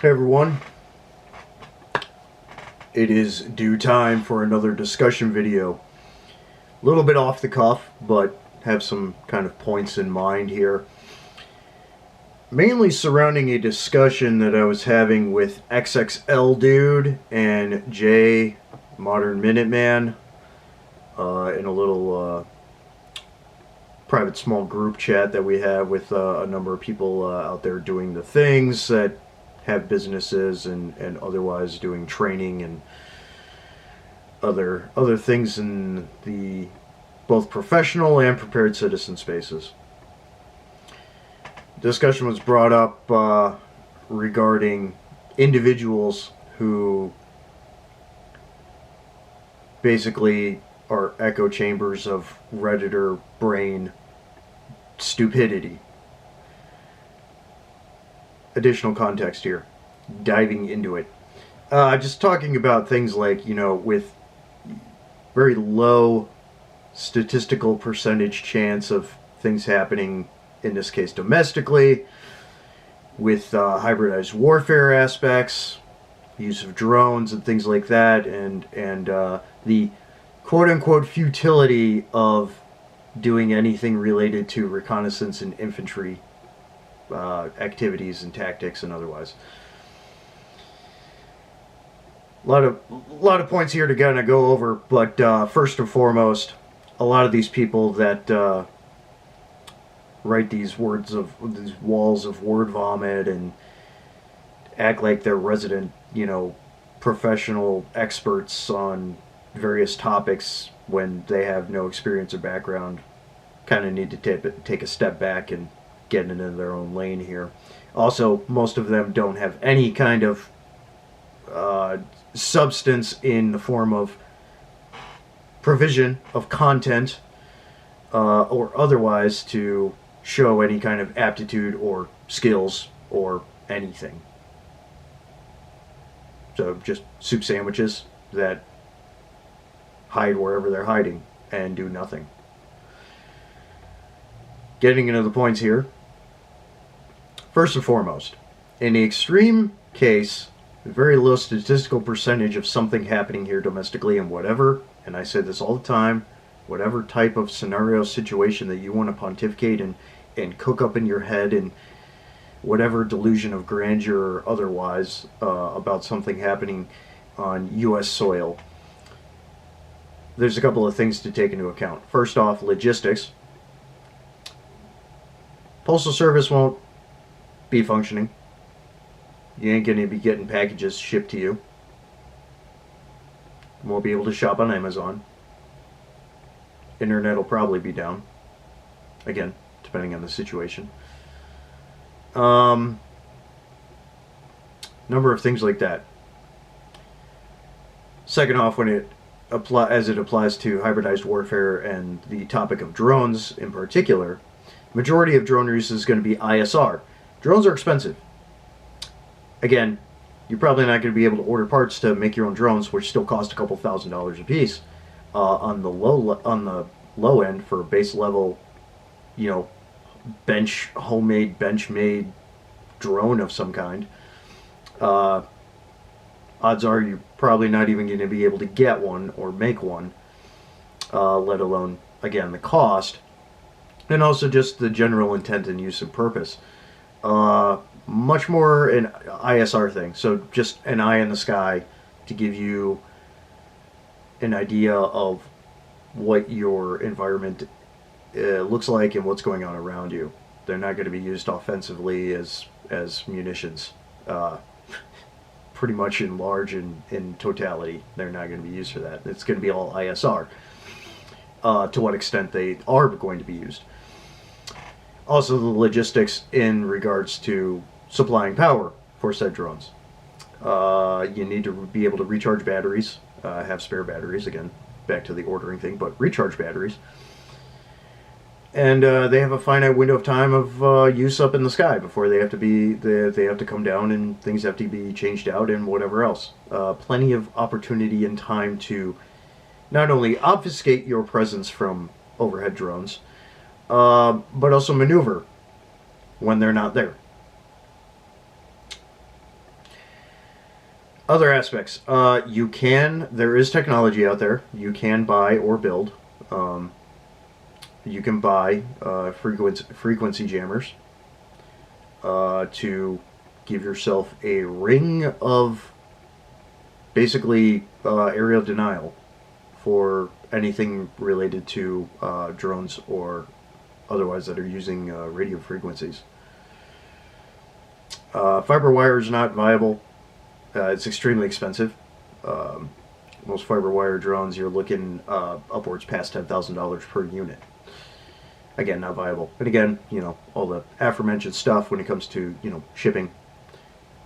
Hey everyone, it is due time for another discussion video. A little bit off the cuff, but have some kind of points in mind here. Mainly surrounding a discussion that I was having with XXL Dude and Jay, Modern Minuteman, in a little private small group chat that we have with a number of people out there doing the things that have businesses and otherwise doing training and other things in the both professional and prepared citizen spaces. Discussion was brought up regarding individuals who basically are echo chambers of Redditor brain stupidity. Additional context here, diving into it. Just talking about things like, with very low statistical percentage chance of things happening, in this case domestically, with hybridized warfare aspects, use of drones and things like that, and the quote-unquote futility of doing anything related to reconnaissance and infantry activities and tactics and otherwise. A lot of points here to kind of go over, but first and foremost, a lot of these people that write these walls of word vomit and act like they're resident, professional experts on various topics when they have no experience or background, kind of need to take a step back and get into their own lane here. Also, most of them don't have any kind of substance in the form of provision of content or otherwise to show any kind of aptitude or skills or anything. So just soup sandwiches that hide wherever they're hiding and do nothing. Getting into the points here. First and foremost, in the extreme case, a very low statistical percentage of something happening here domestically in whatever, and I say this all the time, whatever type of scenario situation that you want to pontificate and cook up in your head and whatever delusion of grandeur or otherwise about something happening on U.S. soil, there's a couple of things to take into account. First off, logistics. Postal Service won't be functioning. You ain't going to be getting packages shipped to you. You won't be able to shop on Amazon. Internet will probably be down. Again, depending on the situation. Number of things like that. Second off, as it applies to hybridized warfare and the topic of drones in particular, majority of drone use is going to be ISR. Drones are expensive. Again, you're probably not going to be able to order parts to make your own drones, which still cost a couple $1,000s a piece. On the low end for base level, homemade bench-made drone of some kind. Odds are you're probably not even going to be able to get one or make one, let alone, again, the cost, and also just the general intent and use and purpose. Much more an ISR thing, so just an eye in the sky to give you an idea of what your environment looks like and what's going on around you. They're not going to be used offensively as munitions. Pretty much in large in totality, they're not going to be used for that. It's going to be all ISR. To what extent they are going to be used. Also, the logistics in regards to supplying power for said drones. You need to be able to recharge batteries, have spare batteries, again, back to the ordering thing, but recharge batteries. And they have a finite window of time of use up in the sky before they have to come down and things have to be changed out and whatever else. Plenty of opportunity and time to not only obfuscate your presence from overhead drones, but also maneuver when they're not there. Other aspects. There is technology out there. You can buy or build. Um, you can buy frequency jammers to give yourself a ring of basically aerial denial for anything related to drones or otherwise that are using radio frequencies. Fiber wire is not viable. It's extremely expensive. Um, Most fiber wire drones, you're looking upwards past $10,000 per unit. Again, not viable. And again, all the aforementioned stuff when it comes to, shipping,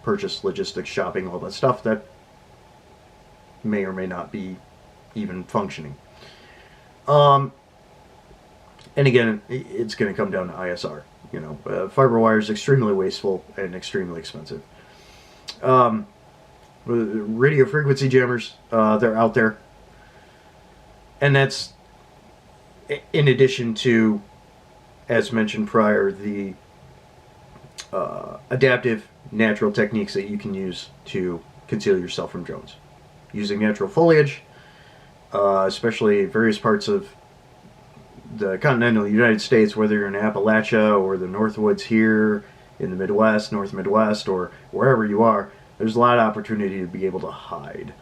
purchase, logistics, shopping, all that stuff that may or may not be even functioning. Um, and again, it's going to come down to ISR. Fiber wire is extremely wasteful and extremely expensive. Um, Radio frequency jammers, they're out there. And that's in addition to, as mentioned prior, the adaptive natural techniques that you can use to conceal yourself from drones. Using natural foliage, especially various parts of the continental United States, whether you're in Appalachia or the Northwoods here in the Midwest, North Midwest, or wherever you are, there's a lot of opportunity to be able to hide,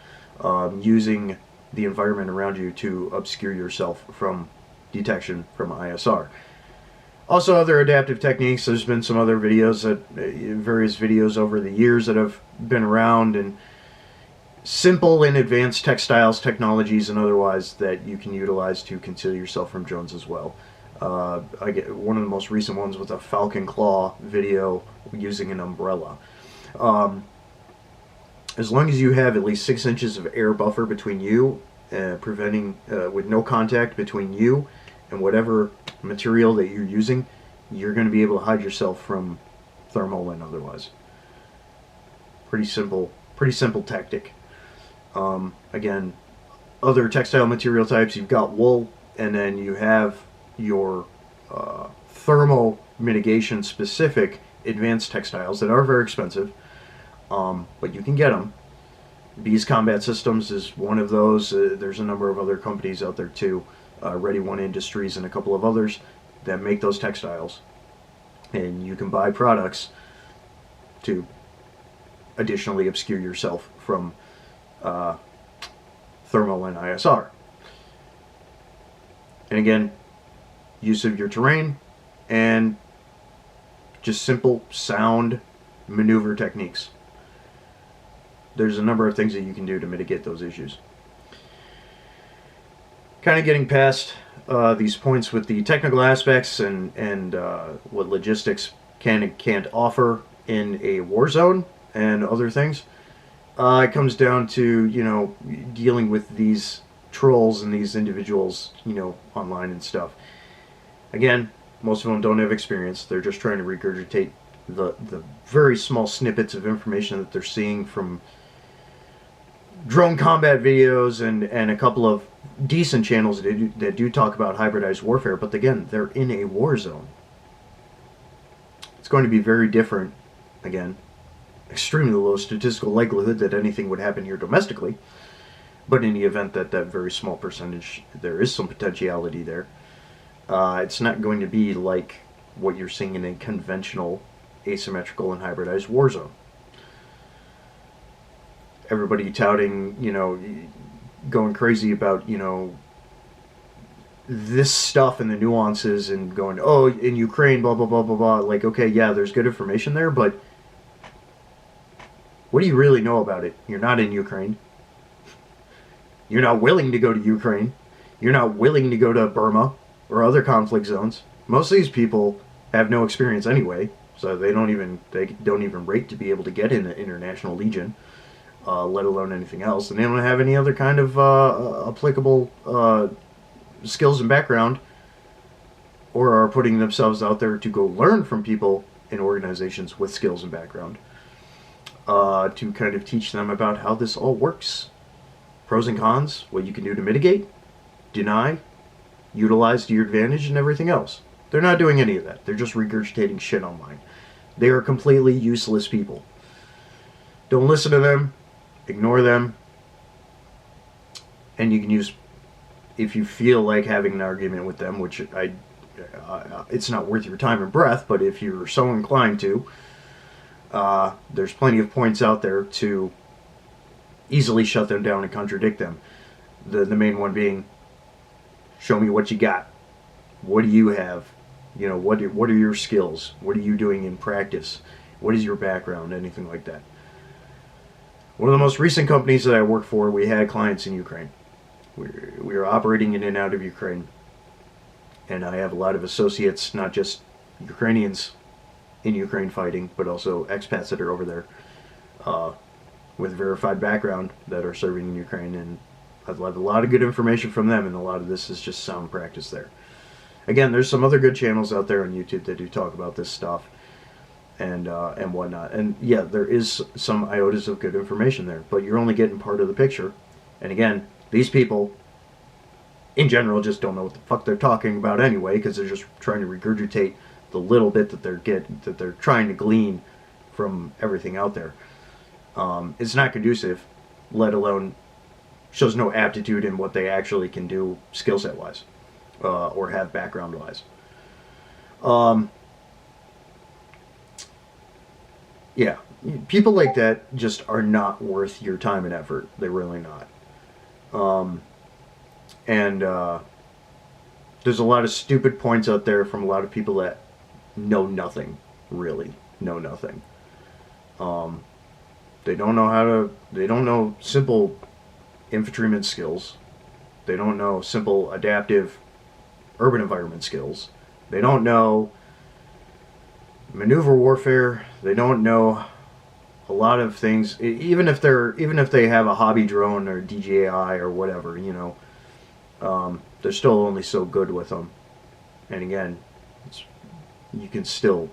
using the environment around you to obscure yourself from detection from ISR. Also, other adaptive techniques. There's been some other videos various videos over the years that have been around, and simple and advanced textiles, technologies, and otherwise that you can utilize to conceal yourself from drones as well. I get one of the most recent ones was a Falcon Claw video using an umbrella. As long as you have at least 6 inches of air buffer between you, preventing with no contact between you and whatever material that you're using, you're going to be able to hide yourself from thermal and otherwise. Pretty simple tactic. Again, other textile material types, you've got wool, and then you have your thermal mitigation specific advanced textiles that are very expensive, but you can get them. Bees Combat Systems is one of those. There's a number of other companies out there too, Ready One Industries and a couple of others that make those textiles, and you can buy products to additionally obscure yourself from thermal and ISR. And again, use of your terrain and just simple sound maneuver techniques. There's a number of things that you can do to mitigate those issues. Kind of getting past these points with the technical aspects and what logistics can and can't offer in a war zone and other things. It comes down to, dealing with these trolls and these individuals, online and stuff. Again, most of them don't have experience. They're just trying to regurgitate the very small snippets of information that they're seeing from drone combat videos and a couple of decent channels that do talk about hybridized warfare. But again, they're in a war zone. It's going to be very different, again, extremely low statistical likelihood that anything would happen here domestically, but in the event that very small percentage, there is some potentiality there, it's not going to be like what you're seeing in a conventional asymmetrical and hybridized war zone. Everybody touting, going crazy about, this stuff and the nuances and going, oh, in Ukraine, blah, blah, blah, blah, blah. Like, okay, yeah, there's good information there, but what do you really know about it? You're not in Ukraine. You're not willing to go to Ukraine. You're not willing to go to Burma or other conflict zones. Most of these people have no experience anyway, so they don't even rate to be able to get in the International Legion, let alone anything else. And they don't have any other kind of applicable skills and background, or are putting themselves out there to go learn from people in organizations with skills and background, to kind of teach them about how this all works. Pros and cons, what you can do to mitigate, deny, utilize to your advantage, and everything else. They're not doing any of that. They're just regurgitating shit online. They are completely useless people. Don't listen to them. ignore them, and you can use, if you feel like having an argument with them, which it's not worth your time and breath, but if you're so inclined to, there's plenty of points out there to easily shut them down and contradict them. The main one being, show me what you got. What do you have? You know, what are your skills? What are you doing in practice? What is your background? Anything like that. One of the most recent companies that I worked for, we had clients in Ukraine. We were operating in and out of Ukraine. And I have a lot of associates, not just Ukrainians in Ukraine fighting, but also expats that are over there with verified background that are serving in Ukraine. And I've learned a lot of good information from them, and a lot of this is just sound practice there. Again, there's some other good channels out there on YouTube that do talk about this stuff and whatnot. And yeah, there is some iotas of good information there, but you're only getting part of the picture. And again, these people, in general, just don't know what the fuck they're talking about anyway, because they're just trying to regurgitate the little bit that they're trying to glean from everything out there. It's not conducive, let alone shows no aptitude in what they actually can do skill set wise, or have background wise. Yeah, people like that just are not worth your time and effort. They're really not. And there's a lot of stupid points out there from a lot of people that know nothing, really know nothing. They don't know simple infantryman skills. They don't know simple adaptive urban environment skills. They don't know maneuver warfare. They don't know a lot of things. Even if they have a hobby drone or DJI or whatever, you know, they're still only so good with them. And again, you can still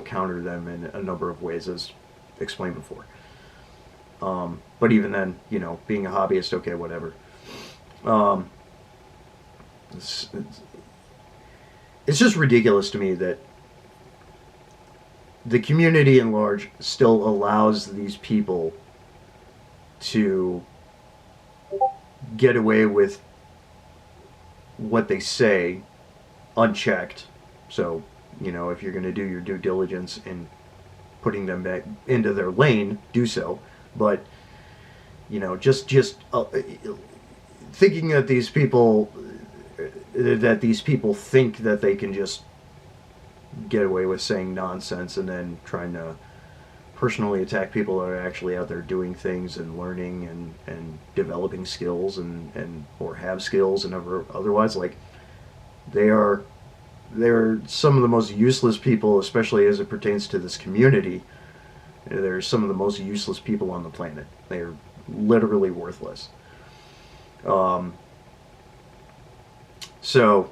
counter them in a number of ways, as explained before. But even then, you know, being a hobbyist, okay, whatever. It's just ridiculous to me that the community in large still allows these people to get away with what they say unchecked. So, you know, if you're going to do your due diligence in putting them back into their lane, do so. But, you know, just thinking that these people think that they can just get away with saying nonsense and then trying to personally attack people that are actually out there doing things and learning and developing skills and or have skills and otherwise, like, they're some of the most useless people, especially as it pertains to this community. They're some of the most useless people on the planet. They're literally worthless. So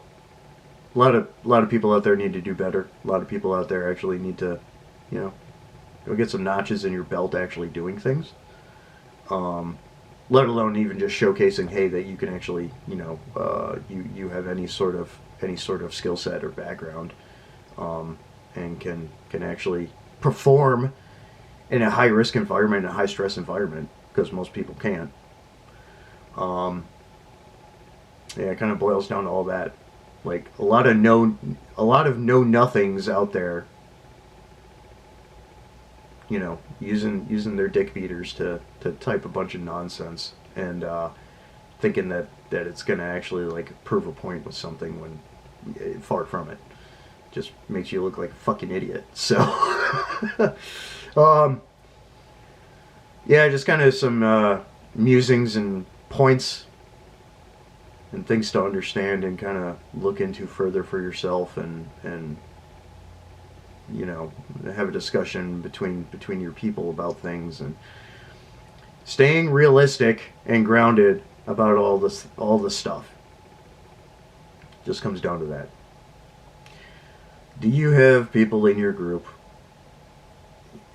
a lot of people out there need to do better. A lot of people out there actually need to, you know, go get some notches in your belt actually doing things. Let alone even just showcasing, hey, that you can actually, you know, you have any sort of skill set or background, and can actually perform in a high risk environment, in a high stress environment, because most people can't. Yeah, it kind of boils down to all that. Like a lot of know nothings out there, you know, using their dick beaters to type a bunch of nonsense and thinking that it's gonna actually like prove a point with something when far from it. Just makes you look like a fucking idiot. So yeah, just kind of some musings and points and things to understand and kind of look into further for yourself, and you know, have a discussion between your people about things, and staying realistic and grounded about all this stuff. Just comes down to that. Do you have people in your group,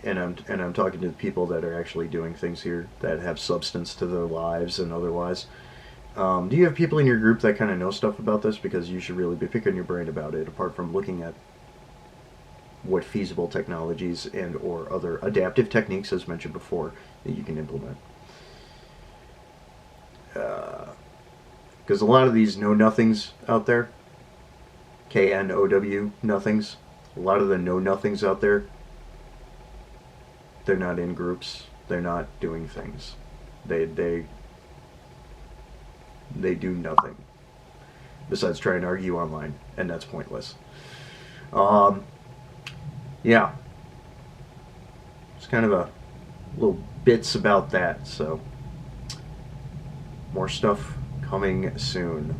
and I'm talking to people that are actually doing things here that have substance to their lives and otherwise, do you have people in your group that kind of know stuff about this? Because you should really be picking your brain about it, apart from looking at what feasible technologies and or other adaptive techniques, as mentioned before, that you can implement. Because a lot of these know-nothings out there, KNOW nothings, a lot of the know-nothings out there, they're not in groups. They're not doing things. They do nothing besides try and argue online, and that's pointless. Yeah, it's kind of a little bits about that. So more stuff coming soon.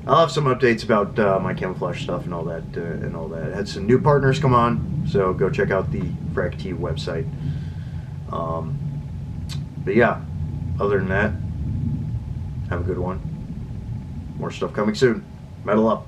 I'll have some updates about my camouflage stuff and all that. Had some new partners come on, so go check out the FracT website. But yeah, other than that, have a good one. More stuff coming soon. Metal up.